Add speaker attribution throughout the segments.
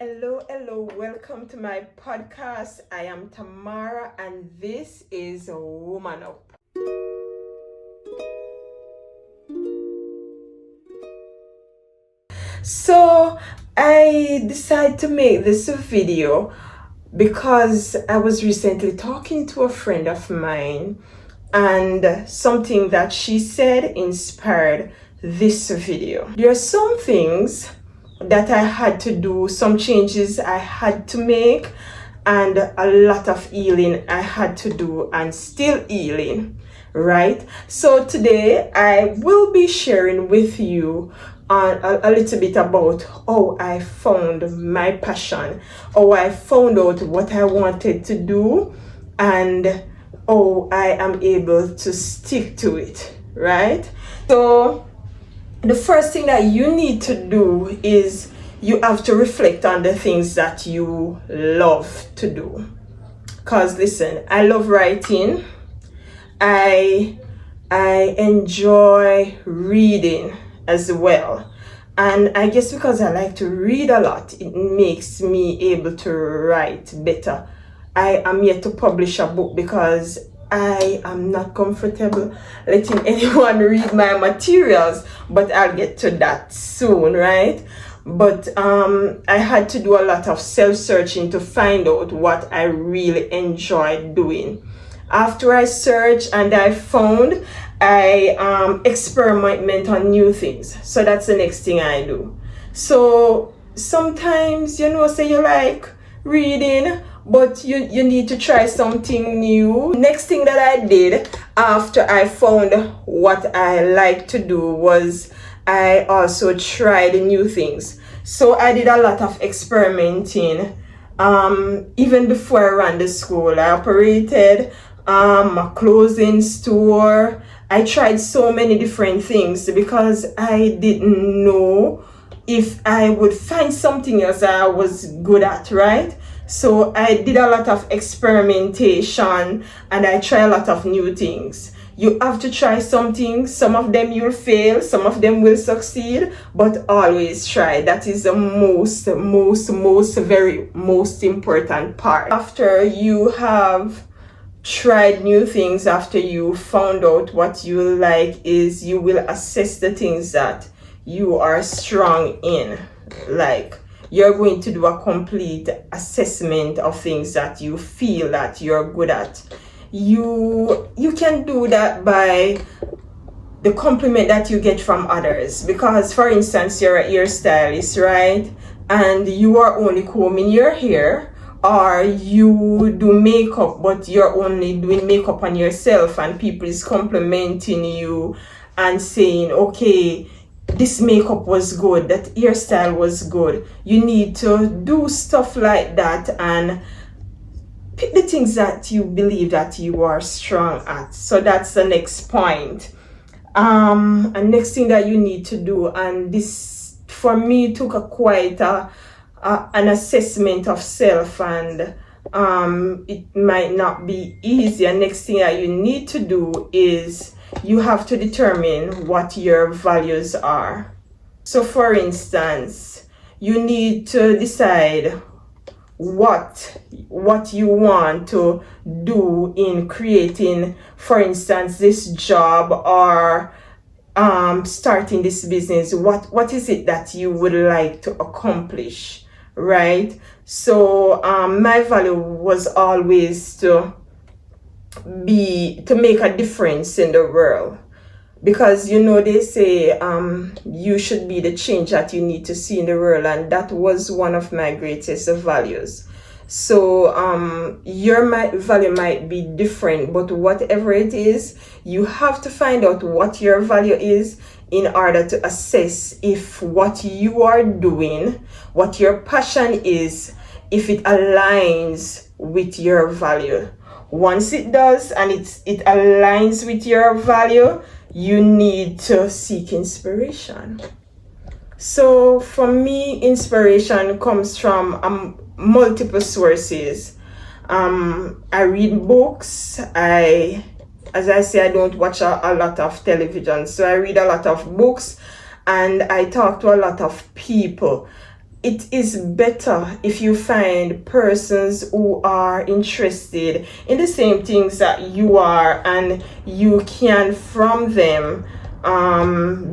Speaker 1: Hello, welcome to my podcast. I am Tamara and this is Woman Up. So I decided to make this video because I was recently talking to a friend of mine and something that she said inspired this video. There are some things that I had to do, some changes I had to make, and a lot of healing I had to do and still healing, right? So today I will be sharing with you a little bit about how I found my passion, how I found out what I wanted to do, and how I am able to stick to it, right? So the first thing that you need to do is you have to reflect on the things that you love to do. Because listen, I love writing. I enjoy reading as well. And I guess because I like to read a lot, it makes me able to write better. I am yet to publish a book because I am not comfortable letting anyone read my materials, but I'll get to that soon, right? But I had to do a lot of self-searching to find out what I really enjoyed doing. After I searched and I found, I experiment on new things. So that's the next thing I do. So sometimes, say you like reading, but you need to try something new. Next thing that I did after I found what I like to do was I also tried new things. So I did a lot of experimenting. Even before I ran the school, I operated a clothing store. I tried so many different things because I didn't know if I would find something else I was good at, right? So I did a lot of experimentation and I try a lot of new things. You have to try something. Some of them you'll fail, some of them will succeed, but always try. That is the very most important part. After you have tried new things, after you found out what you like, is you will assess the things that you are strong in. Like, you're going to do a complete assessment of things that you feel that you're good at. You can do that by the compliment that you get from others. Because, for instance, you're a hairstylist, right? And you are only combing your hair, or you do makeup, but you're only doing makeup on yourself, and people is complimenting you and saying, okay, this makeup was good, that hairstyle was good. You need to do stuff like that and pick the things that you believe that you are strong at. So that's the next point. And next thing that you need to do, and this for me took an assessment of self, and it might not be easy. And next thing that you need to do is you have to determine what your values are. So for instance, you need to decide what you want to do in creating, for instance, this job or starting this business. What is it that you would like to accomplish, right? So my value was always to make a difference in the world, because they say you should be the change that you need to see in the world, and that was one of my greatest values. So your value might be different, but whatever it is, you have to find out what your value is in order to assess if what you are doing, what your passion is, if it aligns with your value. Once it does and it aligns with your value, you need to seek inspiration. So for me, inspiration comes from multiple sources. I read books. As I say, I don't watch a lot of television, so I read a lot of books and I talk to a lot of people. it is better if you find persons who are interested in the same things that you are, and you can from them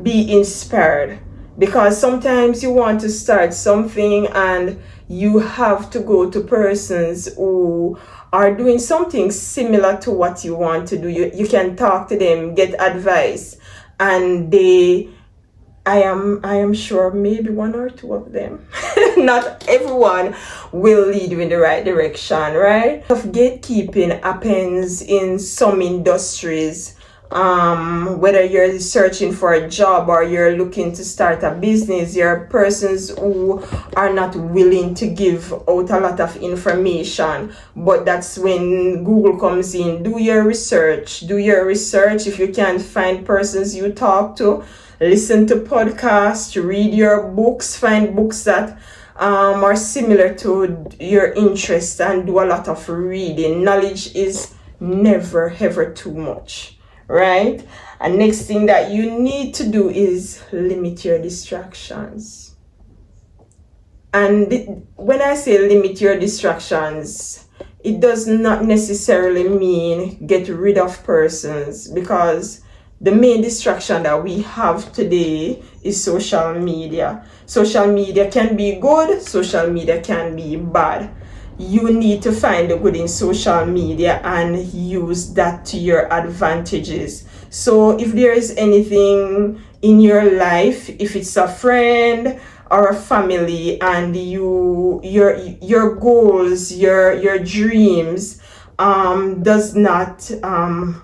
Speaker 1: be inspired. Because sometimes you want to start something and you have to go to persons who are doing something similar to what you want to do. You can talk to them, get advice, and I am sure maybe one or two of them, not everyone, will lead you in the right direction, right? Of gatekeeping happens in some industries. Whether you're searching for a job or you're looking to start a business, there are persons who are not willing to give out a lot of information. But that's when Google comes in. Do your research. If you can't find persons you talk to, listen to podcasts, read your books, find books that are similar to your interest, and do a lot of reading. Knowledge is never ever too much, right? And next thing that you need to do is limit your distractions. And when I say limit your distractions, it does not necessarily mean get rid of persons, because the main distraction that we have today is social media. Social media can be good, social media can be bad. You need to find the good in social media and use that to your advantages. So if there is anything in your life, if it's a friend or a family, and your goals, your dreams does not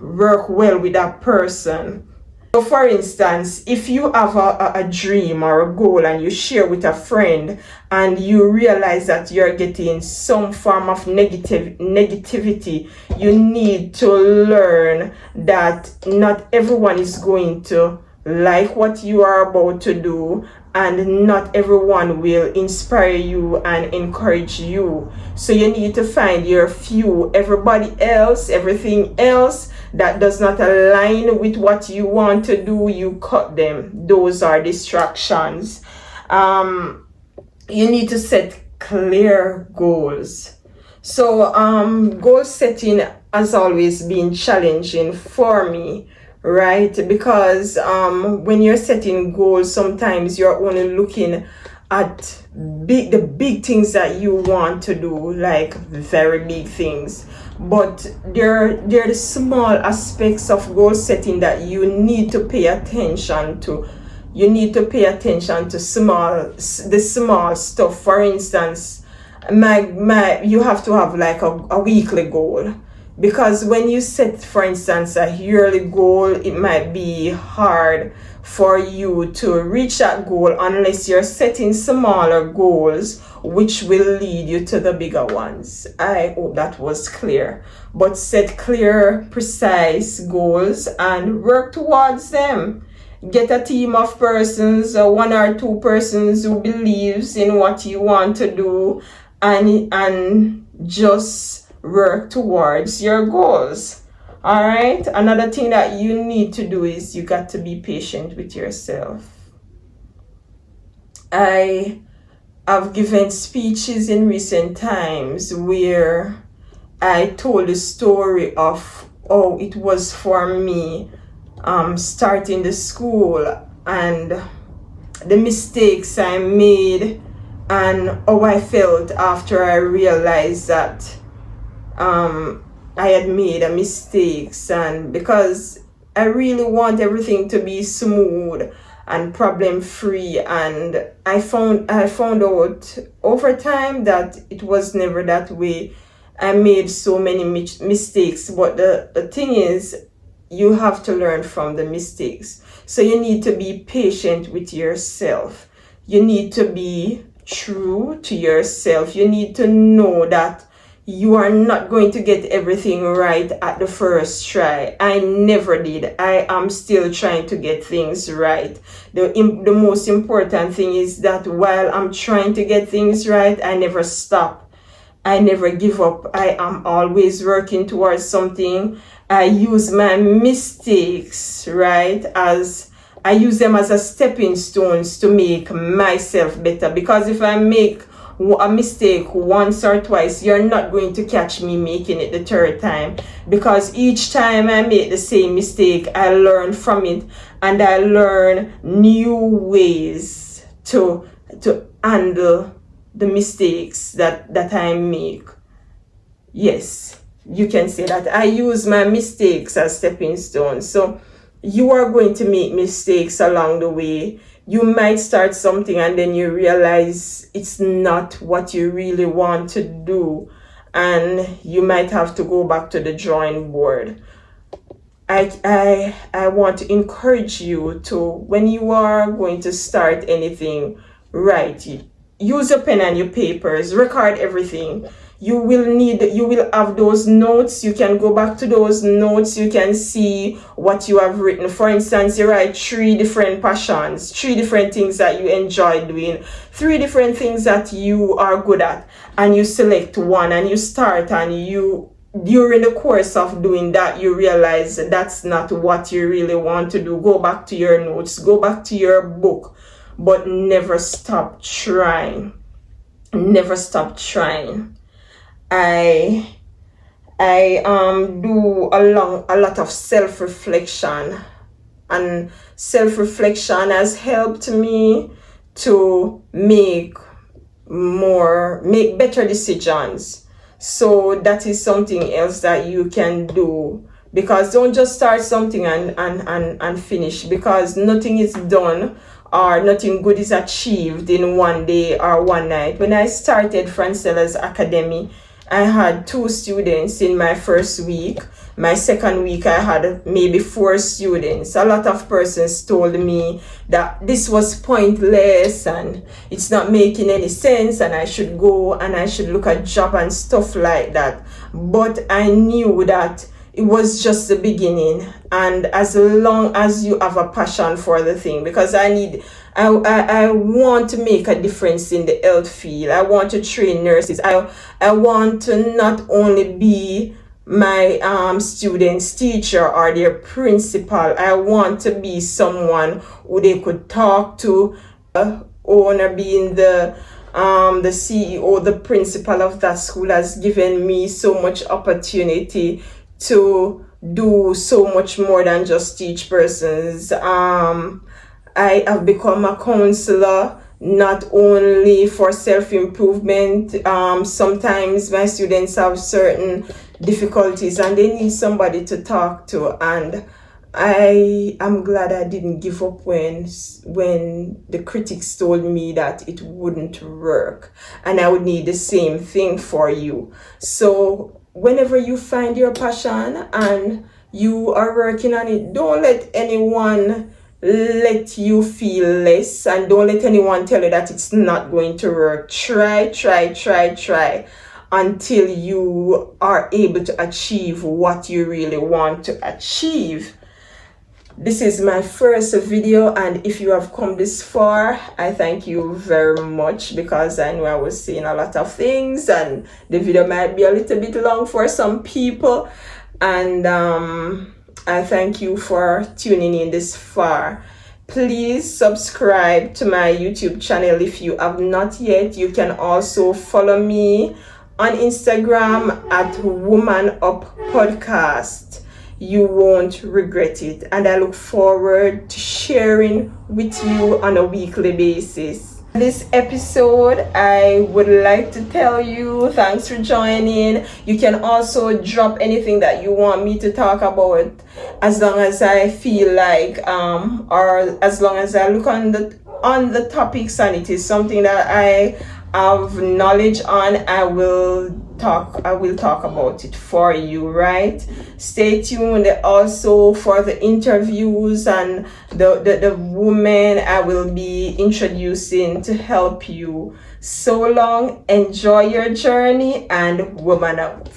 Speaker 1: work well with that person. So for instance, if you have a dream or a goal and you share with a friend, and you realize that you're getting some form of negativity, you need to learn that not everyone is going to like what you are about to do, and not everyone will inspire you and encourage you. So you need to find your few. Everybody else, everything else that does not align with what you want to do, you cut them. Those are distractions. You need to set clear goals. So goal setting has always been challenging for me, right? Because when you're setting goals, sometimes you're only looking at the big things that you want to do, like very big things. But there are the small aspects of goal setting that you need to pay attention to. You need to pay attention to the small stuff. For instance, you have to have like a weekly goal. Because when you set, for instance, a yearly goal, it might be hard for you to reach that goal unless you're setting smaller goals, which will lead you to the bigger ones. I hope that was clear. But set clear, precise goals and work towards them. Get a team of persons, one or two persons who believes in what you want to do, and just work towards your goals. All right. Another thing that you need to do is you got to be patient with yourself. I have given speeches in recent times where I told the story of how it was for me starting the school, and the mistakes I made, and how I felt after I realized that I had made a mistakes. And because I really want everything to be smooth and problem free, and I found out over time that it was never that way. I made so many mistakes, but the thing is, you have to learn from the mistakes. So you need to be patient with yourself. You need to be true to yourself. You need to know that you are not going to get everything right at the first try. I never did. I am still trying to get things right. The most important thing is that while I'm trying to get things right, I never stop. I never give up. I am always working towards something. I use my mistakes, right, as I use them as a stepping stones to make myself better. Because if I make a mistake once or twice, you're not going to catch me making it the third time, because each time I make the same mistake, I learn from it, and I learn new ways to handle the mistakes that I make. Yes, you can say that I use my mistakes as stepping stones. So you are going to make mistakes along the way. You might start something and then you realize it's not what you really want to do, and you might have to go back to the drawing board. I want to encourage you to, when you are going to start anything, write. Use your pen and your papers, record everything. You will have those notes. You can go back to those notes. You can see what you have written. For instance, you write 3 different passions, 3 different things that you enjoy doing, 3 different things that you are good at, and you select one and you start, and during the course of doing that, you realize that's not what you really want to do. Go back to your notes, go back to your book, but never stop trying. Never stop trying. I do a lot of self-reflection, and self-reflection has helped me to make better decisions. So that is something else that you can do, because don't just start something and finish, because nothing is done or nothing good is achieved in one day or one night. When I started Francella's Academy, I had 2 students in my first week. My second week, I had maybe 4 students. A lot of persons told me that this was pointless and it's not making any sense, and I should go and I should look at job and stuff like that. But I knew that it was just the beginning, and as long as you have a passion for the thing, because I want to make a difference in the health field. I want to train nurses. I want to not only be my students' teacher or their principal. I want to be someone who they could talk to. Owner being the CEO, the principal of that school, has given me so much opportunity to do so much more than just teach persons. I have become a counselor, not only for self-improvement. Sometimes my students have certain difficulties and they need somebody to talk to, and I am glad I didn't give up when the critics told me that it wouldn't work, and I would need the same thing for you. So whenever you find your passion and you are working on it, don't let anyone let you feel less, and don't let anyone tell you that it's not going to work. Try until you are able to achieve what you really want to achieve. This is my first video, and if you have come this far, I thank you very much, because I know I was saying a lot of things and the video might be a little bit long for some people, and I thank you for tuning in this far. Please subscribe to my YouTube channel if you have not yet. You can also follow me on Instagram at Woman Up Podcast. You won't regret it, and I look forward to sharing with you on a weekly basis. This episode, I would like to tell you thanks for joining. You can also drop anything that you want me to talk about, as long as I feel like or as long as I look on the topics and it is something that I have knowledge on, I will talk about it for you, right? Stay tuned also for the interviews and the women I will be introducing to help you. So long, enjoy your journey, and woman up.